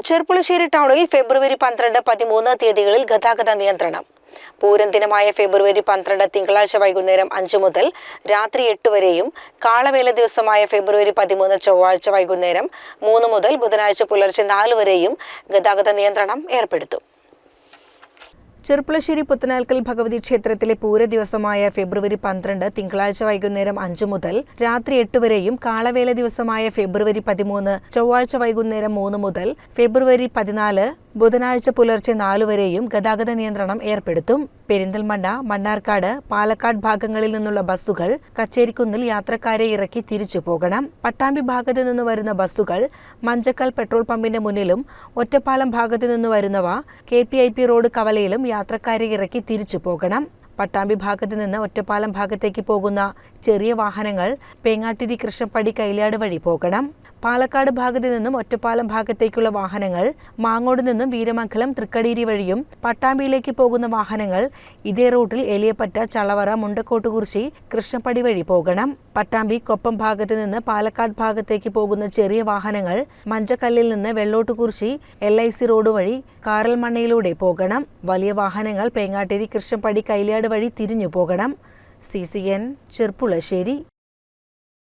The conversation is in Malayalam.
ചെർപ്പുളശ്ശേരി ടൗണിൽ ഫെബ്രുവരി 12-13 തീയതികളിൽ ഗതാഗത നിയന്ത്രണം. പൂരം ദിനമായ ഫെബ്രുവരി 12 തിങ്കളാഴ്ച വൈകുന്നേരം 5 മുതൽ രാത്രി 8 വരെയും കാളവേല ദിവസമായ ഫെബ്രുവരി 13 ചൊവ്വാഴ്ച വൈകുന്നേരം 3 മുതൽ ബുധനാഴ്ച പുലർച്ചെ 4 വരെയും ഗതാഗത നിയന്ത്രണം ഏർപ്പെടുത്തും. ചെർപ്പുളശ്ശേരി പുത്തനാൽക്കൽ ഭഗവതി ക്ഷേത്രത്തിലെ പൂര ദിവസമായ ഫെബ്രുവരി 12 തിങ്കളാഴ്ച വൈകുന്നേരം 5 മുതൽ രാത്രി 8 വരെയും കാളവേല ദിവസമായ ഫെബ്രുവരി 13 ചൊവ്വാഴ്ച വൈകുന്നേരം 3 മുതൽ ഫെബ്രുവരി 14 ബുധനാഴ്ച പുലർച്ചെ 4 വരെയും ഗതാഗത നിയന്ത്രണം ഏർപ്പെടുത്തും. പെരിന്തൽമണ്ണ, മണ്ണാർക്കാട്, പാലക്കാട് ഭാഗങ്ങളിൽ നിന്നുള്ള ബസ്സുകൾ കച്ചേരിക്കുന്നിൽ യാത്രക്കാരെ ഇറക്കി തിരിച്ചു പോകണം. പട്ടാമ്പി ഭാഗത്തു നിന്ന് വരുന്ന ബസ്സുകൾ മഞ്ചക്കൽ പെട്രോൾ പമ്പിന്റെ മുന്നിലും ഒറ്റപ്പാലം ഭാഗത്തു നിന്ന് വരുന്നവ KPIP റോഡ് കവലയിലും യാത്രക്കാരെ ഇറക്കി തിരിച്ചു പോകണം. പട്ടാമ്പി ഭാഗത്തു നിന്ന് ഒറ്റപ്പാലം ഭാഗത്തേക്ക് പോകുന്ന ചെറിയ വാഹനങ്ങൾ പേങ്ങാട്ടിരി കൃഷ്ണപ്പടി കൈലാട് വഴി പോകണം. പാലക്കാട് ഭാഗത്തു നിന്നും ഒറ്റപ്പാലം ഭാഗത്തേക്കുള്ള വാഹനങ്ങൾ മാങ്ങോട് നിന്നും വീരമംഗലം തൃക്കടീരി വഴിയും പട്ടാമ്പിയിലേക്ക് പോകുന്ന വാഹനങ്ങൾ ഇതേ റൂട്ടിൽ എലിയപ്പറ്റ, ചളവറ, മുണ്ടക്കോട്ടുകുറിശി, കൃഷ്ണപ്പടി വഴി പോകണം. പട്ടാമ്പി കൊപ്പം ഭാഗത്തു നിന്ന് പാലക്കാട് ഭാഗത്തേക്ക് പോകുന്ന ചെറിയ വാഹനങ്ങൾ മഞ്ചക്കല്ലിൽ നിന്ന് വെള്ളോട്ടുകുറിശി LIC റോഡ് വഴി കാറൽമണ്ണയിലൂടെ പോകണം. വലിയ വാഹനങ്ങൾ പേങ്ങാട്ടിരി കൃഷ്ണപ്പടി കൈലാട് വഴി തിരിഞ്ഞു പോകണം. CCN ചെർപ്പുളശ്ശേരി.